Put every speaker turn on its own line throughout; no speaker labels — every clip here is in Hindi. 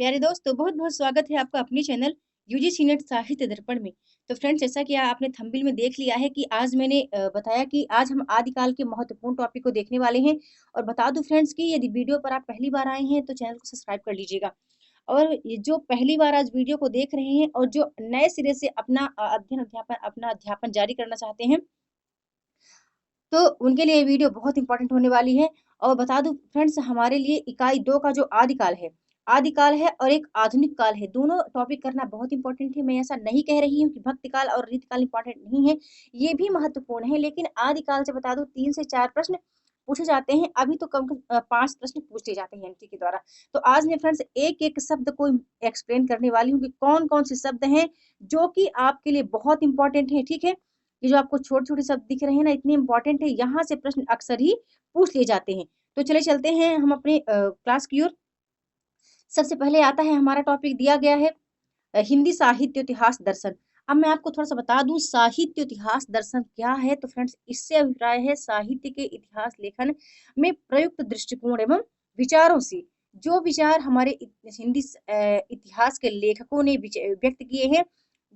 प्यारे दोस्तों, बहुत-बहुत स्वागत है आपका अपने चैनल यूजीसी नेट साहित्य दर्पण में। तो फ्रेंड्स, जैसा कि आपने थंबनेल में देख लिया है कि आज मैंने बताया कि आज हम आदिकाल के महत्वपूर्ण टॉपिक को देखने वाले हैं। और बता दूं फ्रेंड्स कि यदि वीडियो पर आप पहली बार आए हैं तो चैनल को सब्सक्राइब कर लीजिएगा। और ये जो पहली बार आज वीडियो को देख रहे हैं और जो नए सिरे से अपना अपना अध्यापन जारी करना चाहते हैं, तो उनके लिए ये वीडियो बहुत इंपॉर्टेंट होने वाली है। और बता दूं फ्रेंड्स, हमारे लिए इकाई 2 का जो आदिकाल है और एक आधुनिक काल है। दोनों टॉपिक करना बहुत इंपॉर्टेंट है। मैं ऐसा नहीं कह रही हूँ कि भक्तिकाल और रीतिकाल इंपॉर्टेंट नहीं है, ये भी महत्वपूर्ण है। लेकिन आदिकाल से बता दूं 3 से 4 प्रश्न पूछे जाते हैं। अभी तो कम 5 प्रश्न पूछ लिए जाते हैं एनटी के द्वारा। तो आज मैं फ्रेंड्स एक-एक शब्द को एक्सप्लेन करने वाली हूँ कि कौन-कौन से शब्द हैं जो कि आपके लिए बहुत इंपॉर्टेंट है, ठीक है? ये जो आपको छोटे-छोटे शब्द दिख रहे हैं ना, इतने इम्पोर्टेंट है, यहाँ से प्रश्न अक्सर ही पूछ लिए जाते हैं। तो चलिए चलते हैं हम अपने क्लास की ओर। सबसे पहले आता है हमारा टॉपिक दिया गया है हिंदी साहित्य इतिहास दर्शन। अब मैं आपको थोड़ा-सा बता दूँ साहित्य इतिहास दर्शन क्या है? तो फ्रेंड्स, इससे अभिप्राय है साहित्य के इतिहास लेखन में प्रयुक्त दृष्टिकोण एवं विचारों से जो विचार हमारे इतिहास के लेखकों ने व्यक्त किए हैं,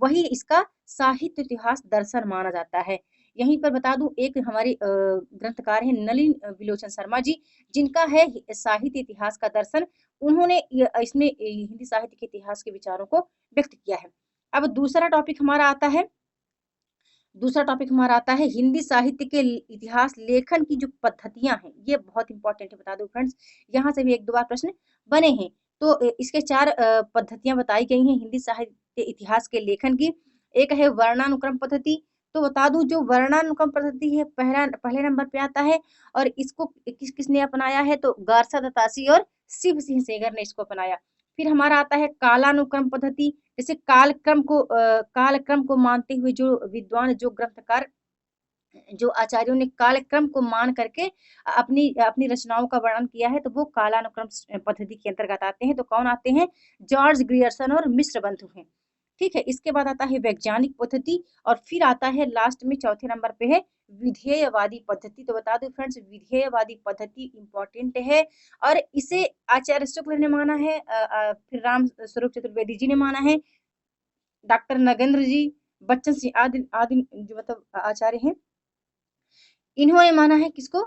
वही इसका साहित्य इतिहास दर्शन माना जाता है। यहीं पर बता दूँ, एक हमारे ग्रंथकार हैं नलिन विलोचन शर्मा जी, जिनका है साहित्य इतिहास का दर्शन। उन्होंने इसमें हिंदी साहित्य के इतिहास के विचारों को व्यक्त किया है। अब दूसरा टॉपिक हमारा आता है हिंदी साहित्य के इतिहास लेखन की जो पद्धतियां हैं, ये बहुत इंपॉर्टेंट है, बता दो फ्रेंड्स। यहाँ से भी एक दो बार प्रश्न बने हैं। तो इसके 4 पद्धतियां बताई गई हैं हिंदी साहित्य इतिहास के लेखन की। एक है वर्णानुक्रम पद्धति। तो बता दूं, जो वर्णानुक्रम पद्धति है पहले नंबर पे आता है। और इसको किसने अपनाया है? तो गारसा दत्तासी और शिव सिंह सेगर ने इसको अपनाया। फिर हमारा आता है कालानुक्रम पद्धति। जैसे कालक्रम को मानते हुए जो विद्वान, जो ग्रंथकार, जो आचार्यों ने कालक्रम को मान करके अपनी अपनी रचनाओं का वर्णन किया है, तो वो कालानुक्रम पद्धति के अंतर्गत आते हैं। तो कौन आते हैं? जॉर्ज ग्रियर्सन और मिश्र बंधु हैं। ठीक है, इसके बाद आता है वैज्ञानिक पद्धति। और फिर आता है लास्ट में चौथे नंबर पे है विधेयवादी पद्धति। तो बता दो फ्रेंड्स, विधेयवादी पद्धति इंपॉर्टेंट है। और इसे आचार्य शुक्ल ने माना है, फिर राम स्वरूप चतुर्वेदी जी ने माना है, डॉक्टर नगेंद्र जी, बच्चन सिंह आदि आदि जो मतलब आचार्य हैं, इन्होंने माना है किसको?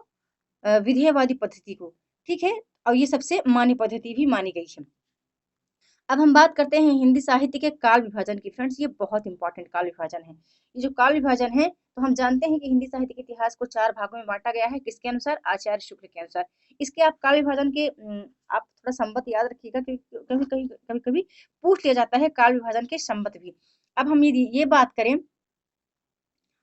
विधेयवादी पद्धति को। ठीक है, और ये सबसे मान्य पद्धति भी मानी गई है। अब हम बात करते हैं हिंदी साहित्य के काल विभाजन की। फ्रेंड्स, ये बहुत इंपॉर्टेंट काल विभाजन है। ये जो काल विभाजन है, तो हम जानते हैं कि हिंदी साहित्य के इतिहास को 4 भागों में बांटा गया है। किसके अनुसार? आचार्य शुक्ल के अनुसार। इसके आप काल विभाजन के आप थोड़ा संबत याद रखिएगा, क्योंकि कभी-कभी पूछ लिया जाता है काल विभाजन के संबत भी। अब हम यदि ये बात करें,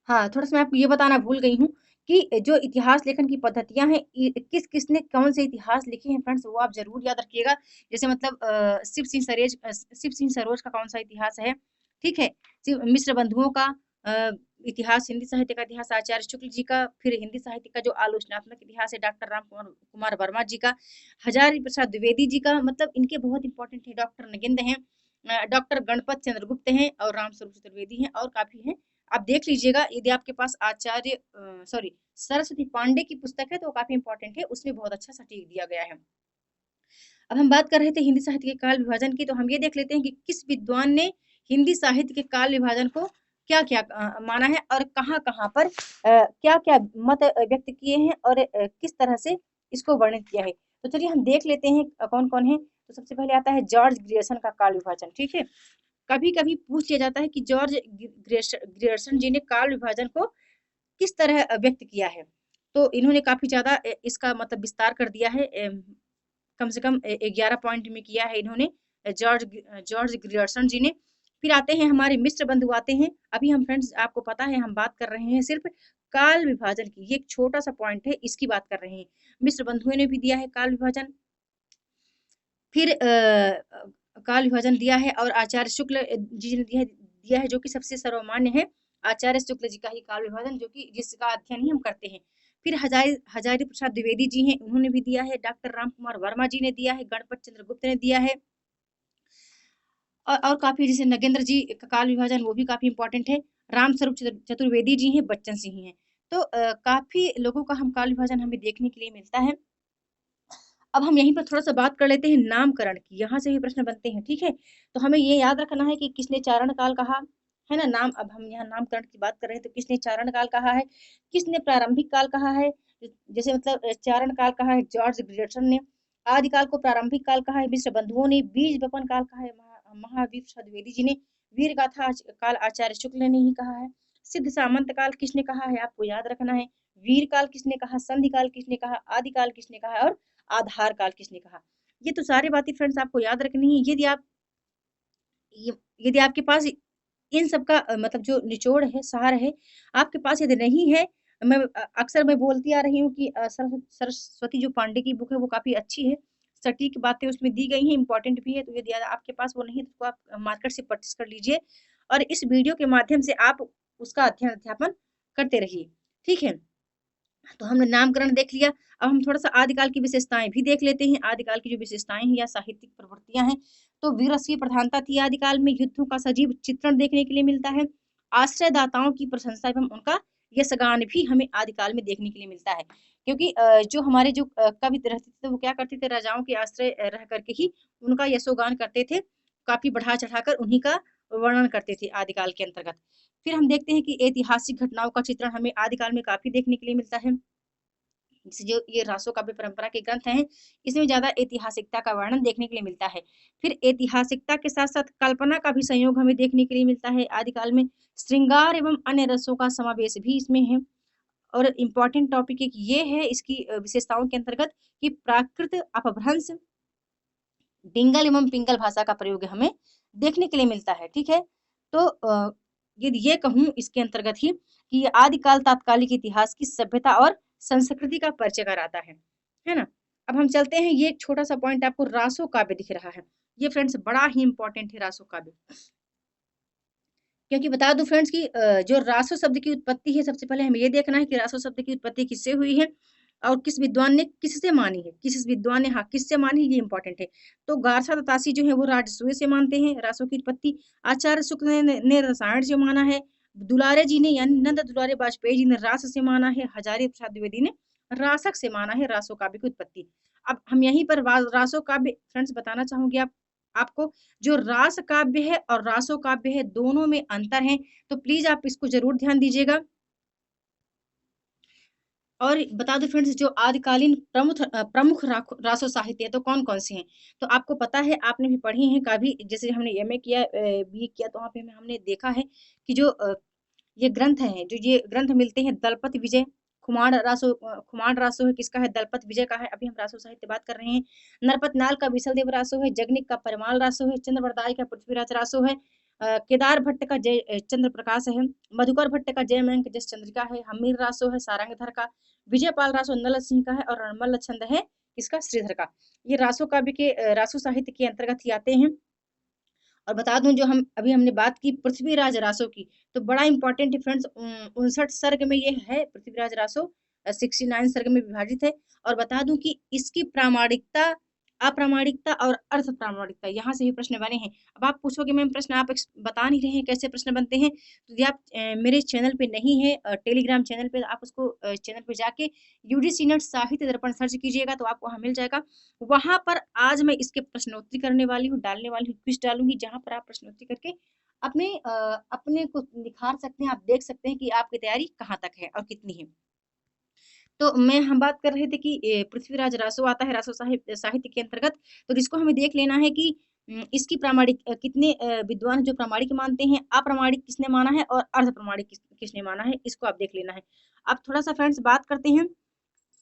हाँ, थोड़ा-सा मैं आपको ये बताना भूल गई हूँ कि जो इतिहास लेखन की पद्धतियाँ हैं, किस-किसने कौन से इतिहास लिखे हैं फ्रेंड्स, वो आप ज़रूर याद रखिएगा। जैसे मतलब शिव सिंह सरोज का कौन-सा इतिहास है, ठीक है? शिव मिश्र बंधुओं का इतिहास, हिंदी साहित्य का इतिहास आचार्य शुक्ल जी का। फिर हिंदी साहित्य का जो आलोचनात्मक इतिहास है डॉक्टर राम कुमार कुमार वर्मा जी का। हजारी प्रसाद द्विवेदी जी का, मतलब इनके बहुत इंपॉर्टेंट है। डॉक्टर नगेंद्र हैं, डॉक्टर गणपत चंद्रगुप्त हैं और राम स्वरूप चतुर्वेदी हैं, और काफ़ी हैं। आप देख लीजिएगा, यदि आपके पास सरस्वती पांडे की पुस्तक है तो वो काफी इंपॉर्टेंट है, उसमें बहुत अच्छा सटीक दिया गया है। अब हम बात कर रहे थे हिंदी साहित्य के काल विभाजन की, तो हम ये देख लेते हैं कि किस विद्वान ने हिंदी साहित्य के काल विभाजन को क्या क्या माना है और कहाँ कहाँ पर क्या क्या मत व्यक्त किए हैं और किस तरह से इसको वर्णित किया है। तो चलिए हम देख लेते हैं कौन कौन है। तो सबसे पहले आता है जॉर्ज ग्रियर्सन का काल विभाजन। ठीक है, कभी कभी पूछ लिया जाता है कि जॉर्ज ग्रियर्सन जी ने काल विभाजन को किस तरह व्यक्त किया है। तो इन्होंने काफी ज्यादा इसका मतलब विस्तार कर दिया है। कम से कम 11 पॉइंट में किया है इन्होंने, जॉर्ज ग्रियर्सन जी ने। फिर आते हैं हमारे मिश्र बंधु आते हैं। अभी हम फ्रेंड्स, आपको पता है हम बात कर रहे हैं सिर्फ काल विभाजन की, ये एक छोटा सा पॉइंट है, इसकी बात कर रहे हैं। मिश्र बंधुओं ने भी दिया है काल विभाजन। फिर काल विभाजन दिया है और आचार्य शुक्ल जी ने दिया है जो कि सबसे सर्वमान्य है। आचार्य शुक्ल जी का ही काल विभाजन, जो कि जिसका अध्ययन ही हम करते हैं। फिर हजारी प्रसाद द्विवेदी जी हैं, उन्होंने भी दिया है। डॉक्टर राम कुमार वर्मा जी ने दिया है। गणपत चंद्रगुप्त ने दिया है। और काफी, जैसे नगेंद्र जी का काल विभाजन, वो भी काफी इंपॉर्टेंट है। राम स्वरूप चतुर्वेदी जी हैं, बच्चन सिंह हैं। तो काफी लोगों का हम काल विभाजन हमें देखने के लिए मिलता है। अब हम यहीं पर थोड़ा-सा बात कर लेते हैं नामकरण की, यहाँ से भी प्रश्न बनते हैं, ठीक है? तो हमें ये याद रखना है कि किसने चारण काल कहा, है ना? नाम अब हम यहाँ नामकरण की बात कर रहे हैं, तो किसने चारण काल कहा है, किसने प्रारंभिक काल कहा है, जैसे मतलब चारण काल कहा है जॉर्ज ग्रेगसन ने, आदिकाल को प्रारंभिक काल कहा है मिश्र बंधुओं ने, बीज वपन काल कहा है महावीर प्रसाद द्विवेदी जी ने, वीर गाथा काल आचार्य शुक्ल ने ही कहा है, सिद्ध सामंत काल किसने कहा है, आपको याद रखना है, वीर काल किसने कहा, संधि काल किसने कहा, आदिकाल किसने कहा और आधार काल किसने कहा। ये तो सारी बातें फ्रेंड्स आपको याद रखनी है। यदि आपके पास इन सब का मतलब जो निचोड़ है, सार है, आपके पास यदि नहीं है, अक्सर मैं बोलती आ रही हूँ कि सरस्वती जो पांडे की बुक है वो काफ़ी अच्छी है। सटीक बातें उसमें दी गई हैं, इम्पोर्टेंट भी है, तो यदि आपके पास वो नहीं है तो आप मार्केट से परचेज़ कर लीजिए और इस वीडियो के माध्यम से आप उसका अध्ययन-अध्यापन करते रहिए। ठीक है? तो हमने नामकरण देख लिया। अब हम थोड़ा-सा आदिकाल की विशेषताएँ भी देख लेते हैं। आदिकाल की जो विशेषताएँ हैं या साहित्यिक प्रवृत्तियाँ हैं, तो वीररस की प्रधानता थी आदिकाल में, युद्धों का सजीव चित्रण देखने के लिए मिलता है। आश्रयदाताओं की प्रशंसा एवं उनका यशगान भी हमें आदिकाल में देखने के लिए मिलता है। क्योंकि जो हमारे जो कवि रहते थे, वो क्या करते थे, राजाओं के आश्रय रह कर के ही उनका यशोगान करते थे। काफ़ी बढ़ा-चढ़ा कर उन्हीं का वर्णन करते थे आदिकाल के अंतर्गत। फिर हम देखते हैं कि ऐतिहासिक घटनाओं का चित्रण हमें आदिकाल में काफ़ी देखने के लिए मिलता है। जैसे जो ये रासो काव्य परंपरा के ग्रंथ हैं, इसमें ज़्यादा ऐतिहासिकता का वर्णन देखने के लिए मिलता है। फिर ऐतिहासिकता के साथ-साथ कल्पना का भी संयोग हमें देखने के लिए मिलता है आदिकाल में। श्रृंगार एवं अन्य रसों का समावेश भी इसमें है और इम्पोर्टेंट टॉपिक एक ये है इसकी विशेषताओं के अंतर्गत कि प्राकृत अपभ्रंश, डिंगल एवं पिंगल भाषा का प्रयोग हमें देखने के लिए मिलता है, ठीक है? तो यदि ये कहूँ इसके अंतर्गत ही कि ये आदिकाल तात्कालिक इतिहास की सभ्यता और संस्कृति का परिचय कराता है ना? अब हम चलते हैं, ये एक छोटा-सा पॉइंट आपको रासो काव्य दिख रहा है। ये फ्रेंड्स बड़ा ही इम्पोर्टेंट है रासो काव्य। क्योंकि बता दूँ फ्रेंड्स कि जो रासो शब्द की उत्पत्ति है, सबसे पहले हमें ये देखना है कि रासो शब्द की उत्पत्ति किससे हुई है और किस विद्वान ने किससे मानी है। किस विद्वान ने हाँ, किससे मानी ये इम्पोर्टेंट है। तो गारसा दत्तासी जो है वो राजसूय से मानते हैं रासो की उत्पत्ति। आचार्य शुक्ल ने रसायन से माना है। दुलारे जी ने यानी नंद दुलारे वाजपेयी जी ने रास से माना है। हजारी प्रसाद द्विवेदी ने रासक से माना है रासो काव्य की उत्पत्ति। अब हम यहीं पर रासो काव्य फ्रेंड्स बताना चाहूँगी आपको जो रास काव्य है और रासो काव्य है, दोनों में अंतर है, तो प्लीज़ आप इसको ज़रूर ध्यान दीजिएगा। और बता दूँ फ्रेंड्स जो आदिकालीन प्रमुख रासो साहित्य है तो कौन-कौन से हैं? तो आपको पता है, आपने भी पढ़ी हैं काफ़ी, जैसे हमने एमए किया बीए किया तो वहाँ पे हमने देखा है कि जो ये ग्रंथ हैं, जो ये ग्रंथ मिलते हैं दलपत विजय, खुमाण रासो है किसका है? दलपत विजय का है। अभी हम रासो साहित्य बात कर रहे हैं। नरपतनाल का विशलदेव रासो है, जगनिक का परिमाल रासो है, चंद्रवरदाई का पृथ्वीराज रासो है, केदार भट्ट का जय चंद्र प्रकाश है, मधुकर भट्ट का जयमंक जस चंद्रिका है, हम्मीर रासो है सारंगधर का, विजयपाल रासो नल सिंह का है और रणमल छंद है किसका? श्रीधर का। ये रासो काव्य के रासो साहित्य के अंतर्गत ही आते हैं। और बता दूं जो हमने बात की पृथ्वीराज रासो की, तो बड़ा इंपॉर्टेंट है फ्रेंड्स। 59 सर्ग में ये है पृथ्वीराज रासो, 69 सर्ग में विभाजित है। और बता दूं कि इसकी प्रामाणिकता, अप्रामाणिकता और अर्थ प्रामाणिकता, यहाँ से भी प्रश्न बने हैं। अब आप पूछोगे मैम प्रश्न आप बता नहीं रहे हैं, कैसे प्रश्न बनते हैं? तो यदि आप मेरे चैनल पे नहीं है, टेलीग्राम चैनल पे, आप उसको चैनल पे जाके यूजीसी नेट साहित्य दर्पण सर्च कीजिएगा तो आपको वहाँ मिल जाएगा। वहाँ पर आज मैं इसके प्रश्नोत्तरी करने वाली हूँ, डालने वाली हूँ, क्विज़ डालूँगी, जहाँ पर आप प्रश्नोत्तरी करके अपने को निखार सकते हैं, आप देख सकते हैं कि आपकी तैयारी कहाँ तक है और कितनी है। तो हम बात कर रहे थे कि पृथ्वीराज रासो आता है रासो साहित्य के अंतर्गत, तो इसको हमें देख लेना है कि इसकी प्रामाणिक कितने विद्वान जो प्रामाणिक मानते हैं, अप्रामाणिक किसने माना है और अर्ध प्रामाणिक किसने माना है, इसको आप देख लेना है। अब थोड़ा-सा फ्रेंड्स बात करते हैं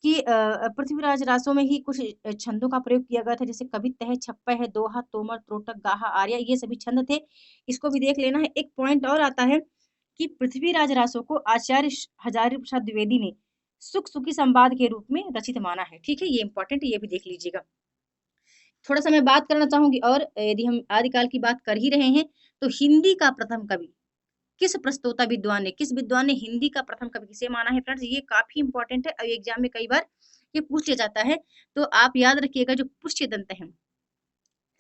कि पृथ्वीराज रासो में ही कुछ छंदों का प्रयोग किया गया था, जैसे कवित्त है, छप्पय है, दोहा, तोमर, त्रोटक, गाहा, आर्या, ये सभी छंद थे। इसको भी देख लेना है। एक पॉइंट और आता है कि पृथ्वीराज रासो को आचार्य हजारी प्रसाद द्विवेदी ने सुख सुखी संवाद के रूप में रचित माना है। ठीक है, ये इंपॉर्टेंट है, ये भी देख लीजिएगा। थोड़ा-सा मैं बात करना चाहूँगी और यदि हम आदिकाल की बात कर ही रहे हैं, तो हिंदी का प्रथम कवि किस प्रस्तोता विद्वान ने, किस विद्वान ने हिंदी का प्रथम कवि किसे माना है फ्रेंड्स? ये काफ़ी इंपॉर्टेंट है और एग्ज़ाम में कई बार ये पूछ लिया जाता है। तो आप याद रखिएगा जो पुष्यदंत हैं,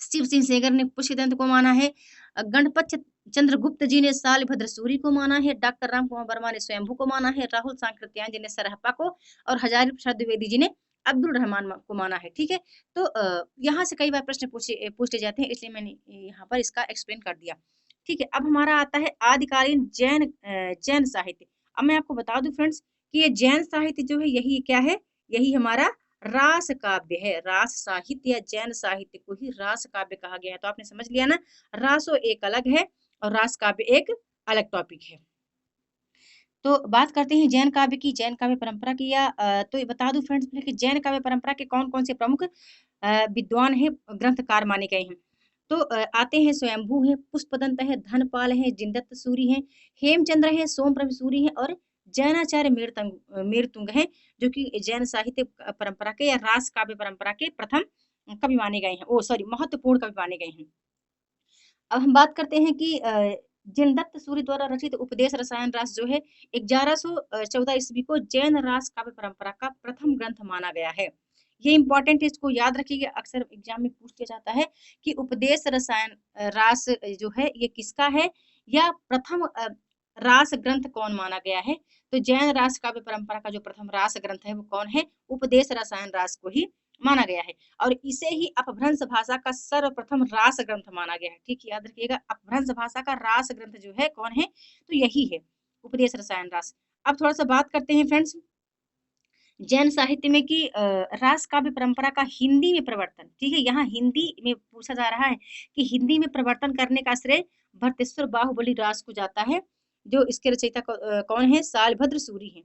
शिव सिंह सेगर ने पुष्यदंत को माना है। गणपत चंद्रगुप्त जी ने सालभद्र सूरी को माना है। डॉक्टर राम कुमार वर्मा ने स्वयंभू को माना है। राहुल सांकृत्यायन जी ने सरहप्पा को और हजारी प्रसाद द्विवेदी जी ने अब्दुल रहमान को माना है। ठीक है, तो यहाँ से कई बार प्रश्न पूछे जाते हैं, इसलिए मैंने यहाँ पर इसका एक्सप्लेन कर दिया। ठीक है, अब हमारा आता है आदिकालीन जैन साहित्य। अब मैं आपको बता दूं फ्रेंड्स कि ये जैन साहित्य जो है यही क्या है, यही हमारा रास काव्य है। रास साहित्य या जैन साहित्य को ही रास काव्य कहा गया है। तो आपने समझ लिया ना, रासो एक अलग है और रास काव्य एक अलग टॉपिक है। तो बात करते हैं जैन काव्य की, जैन काव्य परंपरा की। तो ये बता दूं फ्रेंड्स कि जैन काव्य परंपरा के कौन कौन से प्रमुख विद्वान है, ग्रंथकार माने गए हैं। तो आते हैं स्वयंभू है, पुष्पदंत है, धनपाल है, जिनदत्त सूरी है, हेमचंद्र है, सोमप्रभ सूरी है और जैनाचार्य मीरतुंग है, जो कि जैन साहित्य परंपरा के या रास काव्य परंपरा के प्रथम कवि माने गए हैं, महत्वपूर्ण कवि माने गए हैं। अब हम बात करते हैं कि जिनदत्त सूरी द्वारा रचित उपदेश रसायन रास जो है 1114 ईस्वी को जैन रास काव्य परंपरा का प्रथम ग्रंथ माना गया है। ये इंपॉर्टेंट है, इसको याद रखिएगा, अक्सर एग्जाम में पूछ लिया जाता है कि उपदेश रसायन रास जो है ये किसका है या प्रथम रास ग्रंथ कौन माना गया है। तो जैन रास काव्य परंपरा का जो प्रथम रास ग्रंथ है वो कौन है, उपदेश रसायन रास को ही माना गया है और इसे ही अपभ्रंश भाषा का सर्वप्रथम रास ग्रंथ माना गया है। ठीक, याद रखिएगा, अपभ्रंश भाषा का रास ग्रंथ जो है कौन है, तो यही है उपदेश रसायन रास। अब थोड़ा सा बात करते हैं फ्रेंड्स जैन साहित्य में कि रास काव्य परंपरा का हिंदी में प्रवर्तन। ठीक है, यहाँ हिंदी में पूछा जा रहा है कि हिंदी में प्रवर्तन करने का श्रेय भरतेश्वर बाहुबली रास को जाता है, जो इसके रचयिता कौन है, सालभद्र सूरी है।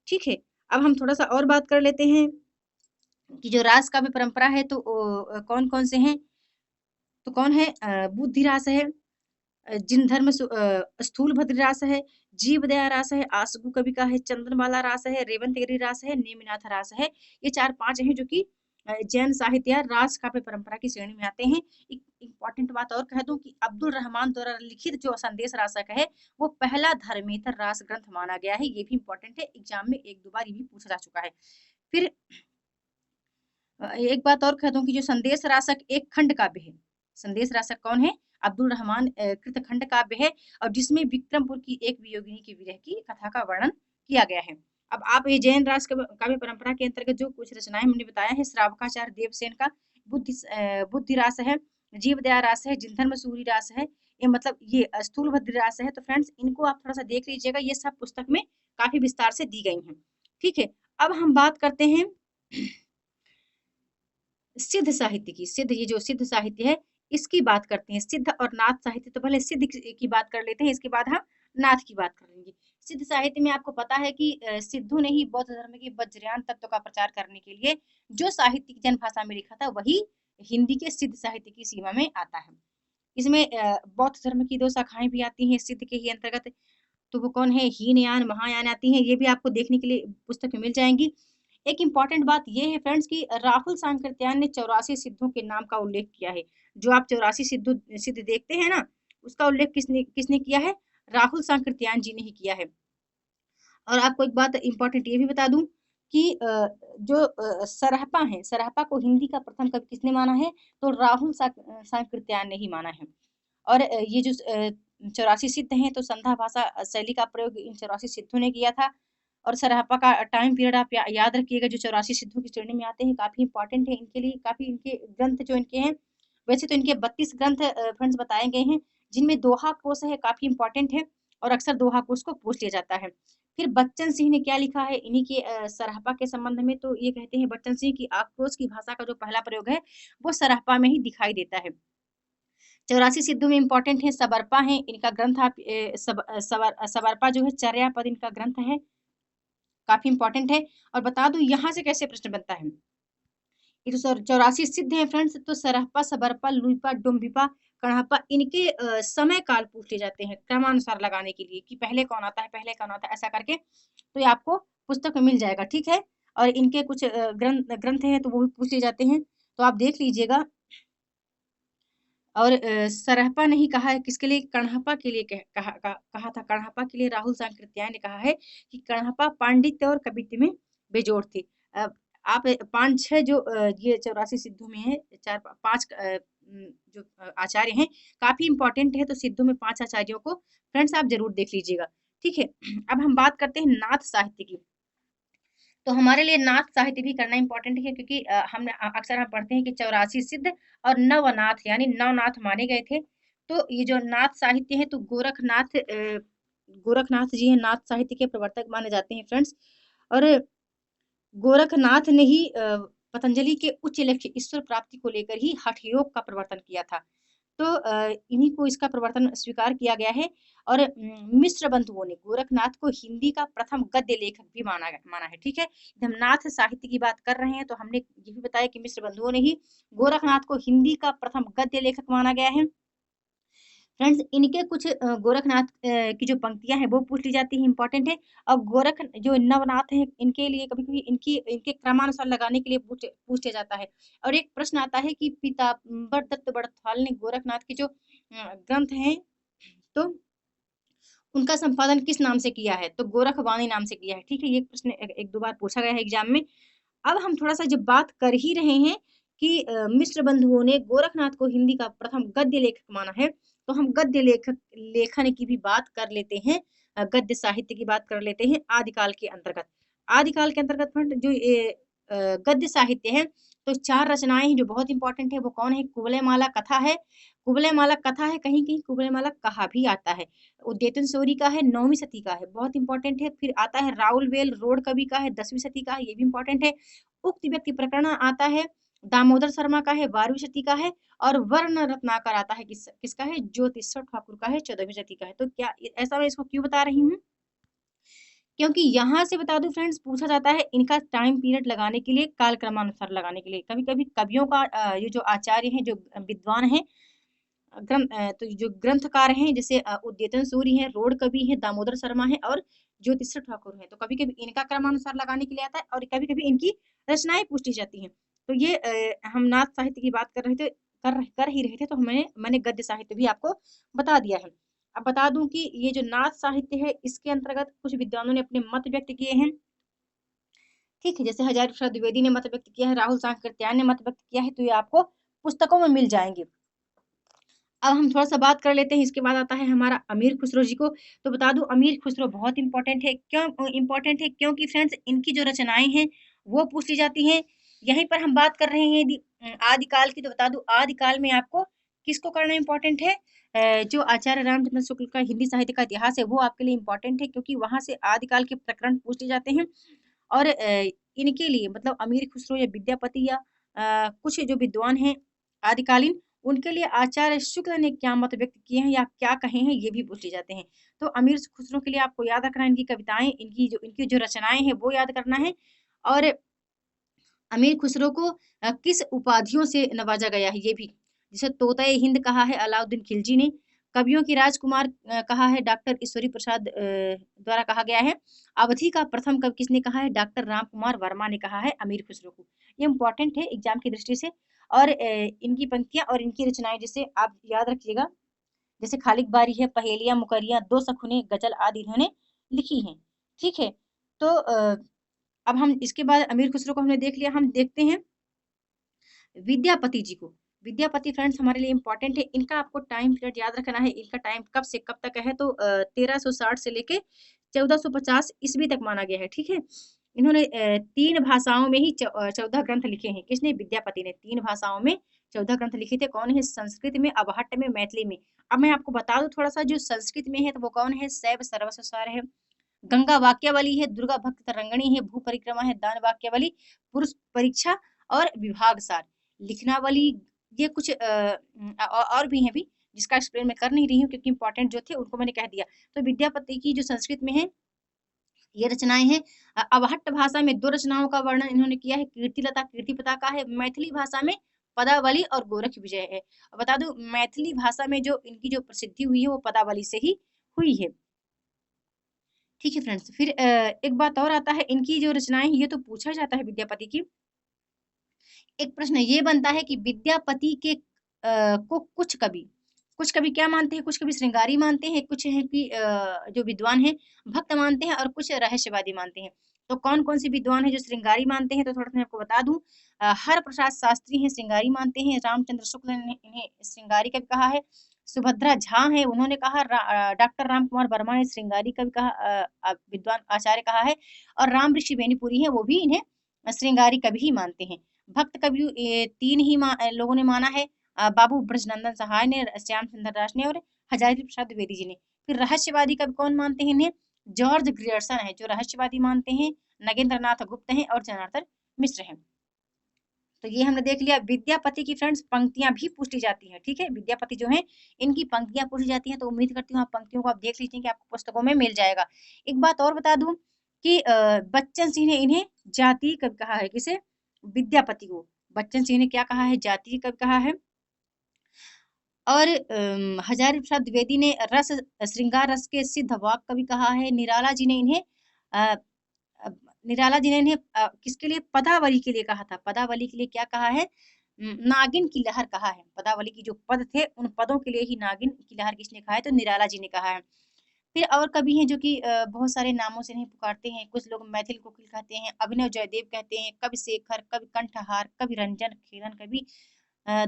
ठीक है, अब हम थोड़ा सा और बात कर लेते हैं कि जो रास काव्य परंपरा है तो कौन कौन से हैं, तो कौन है, बुद्धि रास है, जिन धर्म स्थूल भद्र रास है, जीवदया रास है, आसगु कवि का है, चंद्रमाला रास है, रेवंतगिरी रास है, नेमिनाथ रास है। ये 4-5 हैं जो कि जैन साहित्य या रास काव्य परंपरा की श्रेणी में आते हैं। एक इंपॉर्टेंट बात और कह दूं कि अब्दुल रहमान द्वारा लिखित जो संदेश रासक है वो पहला धर्मेतर रास ग्रंथ माना गया है। ये भी इंपॉर्टेंट है, एग्जाम में 1-2 बार ये भी पूछा जा चुका है। फिर एक बात और कह दूं कि जो संदेश रासक एक खंड काव्य है। संदेश रासक कौन है, अब्दुल रहमान कृत खंड काव्य है और जिसमें विक्रमपुर की एक वियोगिनी की विरह की कथा का वर्णन किया गया है। अब आप ये जैन रास काव्य परंपरा के अंतर्गत जो कुछ रचनाएं हमने बताया है, श्रावकाचार्य देवसेन का बुद्धि रास है, जीवदया रास है, जिनधर्म सूरी रास है, ये मतलब ये स्थूल भद्र रास है। तो फ्रेंड्स इनको आप थोड़ा सा देख लीजिएगा, ये सब पुस्तक में काफी विस्तार से दी गई हैं। ठीक है, अब हम बात करते हैं सिद्ध साहित्य की। सिद्ध, ये जो सिद्ध साहित्य है इसकी बात करते हैं। सिद्ध और नाथ साहित्य, तो पहले सिद्ध की बात कर लेते हैं, इसके बाद हम नाथ की बात करेंगे। सिद्ध साहित्य में आपको पता है कि सिद्धों ने ही बौद्ध धर्म के वज्रयान तत्व का प्रचार करने के लिए जो साहित्य की जन भाषा में लिखा था वही हिंदी के सिद्ध साहित्य की सीमा में आता है। इसमें बौद्ध धर्म की 2 शाखाएं भी आती हैं सिद्ध के ही अंतर्गत, तो वो कौन है, हीनयान महायान आती हैं। ये भी आपको देखने के लिए पुस्तक में मिल जाएंगी। एक इम्पॉर्टेंट बात ये है फ्रेंड्स कि राहुल सांकृत्यायन ने 84 सिद्धों के नाम का उल्लेख किया है। जो आप 84 सिद्ध देखते हैं ना, उसका उल्लेख किसने किसने किया है, राहुल सांकृत्यायन जी ने ही किया है। और आपको एक बात इम्पोर्टेंट ये भी बता दूं कि जो सरहपा है, सरहपा को हिंदी का प्रथम कवि किसने माना है, तो राहुल सांकृत्यायन ने ही माना है। और ये जो 84 सिद्ध हैं तो संधा भाषा शैली का प्रयोग इन 84 सिद्धों ने किया था। और सरहपा का टाइम पीरियड आप याद रखिएगा, जो 84 सिद्धों की श्रेणी में आते हैं काफी इंपॉर्टेंट है इनके लिए। काफी इनके ग्रंथ जो इनके हैं, वैसे तो इनके 32 ग्रंथ फ्रेंड्स बताए गए हैं, जिनमें दोहा कोश है, काफी इंपॉर्टेंट है और अक्सर दोहा कोश को पूछ लिया जाता है। फिर बच्चन सिंह ने क्या लिखा है इन्हीं के सरहपा के संबंध में, तो ये कहते हैं बच्चन सिंह की आक्रोश की भाषा का जो पहला प्रयोग है वो सरहपा में ही दिखाई देता है। 84 सिद्धों में इंपॉर्टेंट है सबरपा है, इनका ग्रंथ आप सबरपा जो है चर्या पद इनका ग्रंथ है, काफी इंपॉर्टेंट है। और बता दूं यहाँ से कैसे प्रश्न बनता है, ये तो 84 सिद्ध हैं फ्रेंड्स, तो सरहपा, सबरपा, लुइपा, डुम्बिपा, कणहपा, इनके समय काल पूछ ले जाते हैं क्रमानुसार लगाने के लिए कि पहले कौन आता है, पहले कौन आता है, ऐसा करके तो ये आपको पुस्तक में मिल जाएगा। ठीक है, और इनके कुछ ग्रंथ हैं तो वो भी पूछ ले जाते हैं, तो आप देख लीजिएगा। और सरहपा नहीं कहा है किसके लिए, कणहपा के लिए कहा था। कणहपा के लिए राहुल सांकृत्यायन ने कहा है कि कणहपा पांडित्य और कवित्व में बेजोड़ थे। आप 5-6 जो ये 84 सिद्धों में है, 4-5 जो आचार्य हैं काफी इंपॉर्टेंट है, तो सिद्धों में 5 आचार्यों को फ्रेंड्स आप जरूर देख लीजिएगा। ठीक है, अब हम बात करते हैं नाथ साहित्य की। तो हमारे लिए नाथ साहित्य भी करना इंपॉर्टेंट है, क्योंकि हमने अक्सर हम पढ़ते हैं कि 84 सिद्ध और नवनाथ यानी नवनाथ माने गए थे। तो ये जो नाथ साहित्य है, तो गोरखनाथ जी हैं नाथ साहित्य के प्रवर्तक माने जाते हैं फ्रेंड्स। और गोरखनाथ ने ही पतंजलि के उच्च लक्ष्य ईश्वर प्राप्ति को लेकर ही हठ योग का प्रवर्तन किया था। तो इन्हीं को इसका प्रवर्तन स्वीकार किया गया है। और मिश्र बंधुओं ने गोरखनाथ को हिंदी का प्रथम गद्य लेखक भी माना है। ठीक है, जब हम नाथ साहित्य की बात कर रहे हैं तो हमने ये भी बताया कि मिश्र बंधुओं ने ही गोरखनाथ को हिंदी का प्रथम गद्य लेखक माना गया है। फ्रेंड्स, इनके कुछ गोरखनाथ की जो पंक्तियां हैं वो पूछ ली जाती है, इंपॉर्टेंट है। और गोरख जो नवनाथ हैं इनके लिए कभी कभी इनके क्रमानुसार लगाने के लिए पूछ लिया जाता है। और एक प्रश्न आता है कि पीताम्बर दत्त बड़थाल ने गोरखनाथ के जो ग्रंथ हैं, तो उनका संपादन किस नाम से किया है? तो गोरखवाणी नाम से किया है। ठीक है, ये प्रश्न एक दो बार पूछा गया है एग्जाम में। अब हम थोड़ा सा जब बात कर ही रहे हैं कि मिश्र बंधुओं ने गोरखनाथ को हिंदी का प्रथम गद्य लेखक माना है, तो हम गद्य लेखन की भी बात कर लेते हैं, गद्य साहित्य की बात कर लेते हैं आदिकाल के अंतर्गत। आदिकाल के अंतर्गत फ्रेंड जो गद्य साहित्य है, तो 4 रचनाएं हैं जो बहुत इंपॉर्टेंट है। वो कौन है? कुवलयमाला कथा है, कुवलयमाला कथा है, कहीं कहीं कुवलयमाला कहा भी आता है। उद्यतन सूरी का है, 9वीं सदी का है, बहुत इंपॉर्टेंट है। फिर आता है राउल वेल रोड कवि का है, 10वीं सदी का है, ये भी इंपॉर्टेंट है। उक्त व्यक्ति प्रकरण आता है दामोदर शर्मा का है, 12वीं सदी का है। और वर्ण रत्नाकर आता है किसका है? ज्योतिषर ठाकुर का है, 14वीं सदी का है। तो क्या ऐसा मैं इसको क्यों बता रही हूँ? क्योंकि यहाँ से बता दूं फ्रेंड्स, पूछा जाता है इनका टाइम पीरियड लगाने के लिए, काल क्रमानुसार लगाने के लिए। कभी कभी कवियों का ये जो आचार्य हैं, जो विद्वान हैं, तो जो ग्रंथकार हैं, जैसे उद्यतन सूरी हैं, रोड कवि हैं, दामोदर शर्मा हैं और ज्योतिष ठाकुर हैं, तो कभी कभी इनका क्रमानुसार लगाने के लिए आता है और कभी कभी इनकी रचनाएं पूछी जाती हैं। तो ये हम नाथ साहित्य की बात कर रहे थे, कर ही रहे थे, तो मैंने गद्य साहित्य भी आपको बता दिया है। अब बता दूं कि ये जो नाथ साहित्य है, इसके अंतर्गत कुछ विद्वानों ने अपने मत व्यक्त किए हैं। ठीक है, जैसे हजारी प्रसाद द्विवेदी ने मत व्यक्त किया है, राहुल सांकृत्यायन ने मत व्यक्त किया है, तो ये आपको पुस्तकों में मिल जाएंगे। अब हम थोड़ा सा बात कर लेते हैं, इसके बाद आता है हमारा अमीर खुसरो जी को। तो बता दूं अमीर खुसरो बहुत इंपॉर्टेंट है। क्यों इंपॉर्टेंट है? क्योंकि फ्रेंड्स इनकी जो रचनाएं हैं वो पूछ ली जाती हैं। यहीं पर हम बात कर रहे हैं यदि आदिकाल की, तो बता दूं आदिकाल में आपको किसको करना इंपॉर्टेंट है? जो आचार्य रामचंद्र शुक्ल का हिंदी साहित्य का इतिहास है वो आपके लिए इंपॉर्टेंट है, क्योंकि वहां से आदिकाल के प्रकरण पूछ लिए जाते हैं। और इनके लिए मतलब अमीर खुसरो या विद्यापति या कुछ जो विद्वान हैं आदिकालीन, उनके लिए आचार्य शुक्ल ने क्या मत व्यक्त किए हैं या क्या कहे हैं, ये भी पूछ लिए जाते हैं। तो अमीर खुसरो के लिए आपको याद रखना है इनकी कविताएं, इनकी जो रचनाएं हैं वो याद करना है। और अमीर खुसरो को किस उपाधियों से नवाजा गया है ये भी, जैसे तोता हिंद कहा है अलाउद्दीन खिलजी ने, कवियों की राजकुमार कहा है डॉक्टर ईश्वरी प्रसाद द्वारा कहा गया है। अवधि का प्रथम कवि किसने कहा है? डॉक्टर राम कुमार वर्मा ने कहा है अमीर खुसरो को। ये इंपॉर्टेंट है एग्जाम की दृष्टि से। और इनकी पंक्तियां और इनकी रचनाएं जैसे आप याद रखिएगा, जैसे खालिक बारी है, पहेलियां, मुकरियां, दो सखुने, गजल आदि इन्होंने लिखी हैं। ठीक है, तो अब हम इसके बाद अमीर खुसरो को हमने देख लिया, हम देखते हैं विद्यापति जी को। विद्यापति फ्रेंड्स हमारे लिए इंपॉर्टेंट है। इनका आपको टाइम पीरियड याद रखना है। इनका टाइम कब से कब तक है? तो 1360 से लेके 1450 ईस्वी तक माना गया है। ठीक है, इन्होंने 3 भाषाओं में ही 14 ग्रंथ लिखे हैं। किसने? विद्यापति ने 3 भाषाओं में 14 ग्रंथ लिखे थे। कौन है? संस्कृत में, अवहट्ट में, मैथिली में। अब मैं आपको बता दूं थोड़ा सा, जो संस्कृत में है तो वो कौन है? शैव सर्वस्व सार है, गंगा वाक्यावली है, दुर्गा भक्त तरंगणी है, भू परिक्रमा है, दान वाक्यावली, पुरुष परीक्षा और विभाग सार, लिखनावली, ये कुछ और भी हैं भी, जिसका एक्सप्लेन मैं कर नहीं रही हूँ क्योंकि इंपॉर्टेंट जो थे उनको मैंने कह दिया। तो विद्यापति की जो संस्कृत में है ये रचनाएं हैं। अवहट्ट भाषा में 2 रचनाओं का वर्णन इन्होंने किया है, कीर्तिलता कीर्तिपता का है। मैथिली भाषा में पदावली और गोरख विजय है। बता दूं मैथिली भाषा में जो इनकी जो प्रसिद्धि हुई है वो पदावली से ही हुई है। ठीक है फ्रेंड्स, फिर एक बात और आता है, इनकी जो रचनाएं ये तो पूछा जाता है विद्यापति की। एक प्रश्न ये बनता है कि विद्यापति के को कुछ कवि क्या मानते हैं? कुछ कवि श्रृंगारी मानते हैं, कुछ है कि जो विद्वान हैं भक्त मानते हैं और कुछ रहस्यवादी मानते हैं। तो कौन कौन से विद्वान हैं जो श्रृंगारी मानते हैं? तो थोड़ा सा मैं आपको बता दूं, हर प्रसाद शास्त्री हैं श्रृंगारी मानते हैं, रामचंद्र शुक्ल ने इन्हें श्रृंगारी कवि कहा है। सुभद्रा झा हैं, उन्होंने कहा डॉक्टर राम कुमार वर्मा ने श्रृंगारी कवि कहा, विद्वान आचार्य कहा है, और राम ऋषि बेनीपुरी हैं, वो भी इन्हें श्रृंगारी कवि ही मानते हैं। भक्त कवि तीन ही लोगों ने माना है, बाबू ब्रजनंदन सहाय ने, श्याम सुंदर दास ने और हजारी प्रसाद द्विवेदी जी ने। फिर रहस्यवादी कवि कौन मानते हैं इन्हें? जॉर्ज ग्रियर्सन है जो रहस्यवादी मानते हैं, नगेंद्र नाथ गुप्त हैं और जनार्दन मिश्र हैं। तो ये हमने देख लिया। विद्यापति की फ्रेंड्स पंक्तियां भी पूछी जाती हैं, ठीक है, विद्यापति जो हैं इनकी पंक्तियां पूछी जाती हैं, तो उम्मीद करती हूँ आप पंक्तियों को आप देख लीजिए कि आपको पुस्तकों में मिल जाएगा। एक बात और बता दूं कि बच्चन सिंह ने इन्हें जातीय कवि कहा है, किसे? विद्यापति को बच्चन सिंह ने क्या कहा है? जातीय कवि कहा है। और हजारी प्रसाद द्विवेदी ने रस श्रृंगार रस के सिद्ध वाक कवि कहा है। निराला जी ने इन्हें किसके लिए? पदावली के लिए कहा था। पदावली के लिए क्या कहा है? नागिन की लहर कहा है। पदावली की जो पद थे उन पदों के लिए ही नागिन की लहर किसने कहा है? तो निराला जी ने कहा है। फिर और कवि हैं जो कि बहुत सारे नामों से इन्हें पुकारते हैं। कुछ लोग मैथिल कोकिल कहते हैं, अभिनव जयदेव कहते हैं, कवि शेखर, कवि कंठहार, कवि रंजन, खेलन कवि,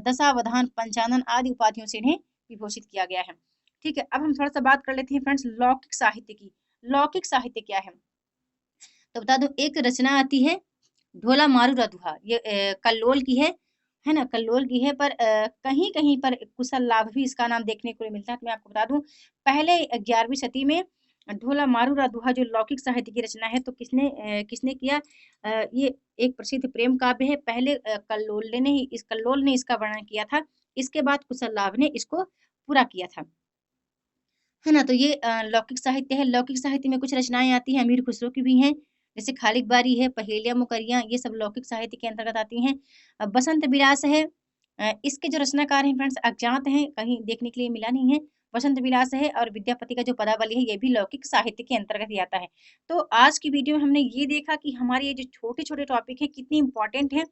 दशावधान, पंचानन आदि उपाधियों से इन्हें विभूषित किया गया है। ठीक है, अब हम थोड़ा सा बात कर लेते हैं फ्रेंड्स लौकिक साहित्य की। लौकिक साहित्य क्या है? तो बता दो, एक रचना आती है ढोला मारू रधुहा, ये कल्लोल की है ना, कल्लोल की है, पर कहीं कहीं पर कुशल लाभ भी इसका नाम देखने को मिलता है। तो मैं आपको बता दूं, पहले 11वीं सदी में ढोला मारू रधुहा जो लौकिक साहित्य की रचना है, तो किसने किया? ये एक प्रसिद्ध प्रेम काव्य है। पहले कल्लोल ने इसका वर्णन किया था, इसके बाद कुशल लाभ ने इसको पूरा किया था, है ना। तो ये लौकिक साहित्य है। लौकिक साहित्य में कुछ रचनाएं आती हैं अमीर खुसरो की भी हैं, जैसे खालिक बारी है, पहेलियां मुकरियां, ये सब लौकिक साहित्य के अंतर्गत आती हैं। बसंत विलास है, इसके जो रचनाकार हैं फ्रेंड्स अज्ञात हैं, कहीं देखने के लिए मिला नहीं है। बसंत विलास है, और विद्यापति का जो पदावली है ये भी लौकिक साहित्य के अंतर्गत ही आता है। तो आज की वीडियो में हमने ये देखा कि हमारे ये जो छोटे छोटे टॉपिक है कितनी इंपॉर्टेंट है,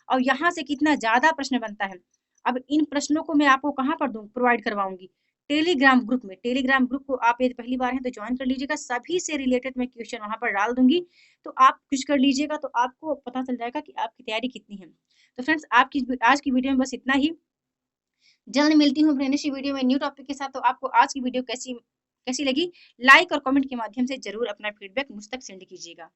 और यहाँ से कितना ज्यादा प्रश्न बनता है। अब इन प्रश्नों को मैं आपको कहाँ पर दूँ, प्रोवाइड करवाऊंगी? टेलीग्राम ग्रुप में। टेलीग्राम ग्रुप को आप यदि पहली बार हैं तो ज्वाइन कर लीजिएगा, सभी से रिलेटेड मैं क्वेश्चन वहां पर डाल दूंगी, तो आप कुछ कर लीजिएगा, तो आपको पता चल जाएगा कि आपकी तैयारी कितनी है। तो फ्रेंड्स आपकी आज की वीडियो में बस इतना ही। जल्द मिलती हूँ अपने नेक्स्ट वीडियो में न्यू टॉपिक के साथ। तो आपको आज की वीडियो कैसी कैसी लगी, लाइक और कमेंट के माध्यम से जरूर अपना फीडबैक मुझ तक सेंड कीजिएगा।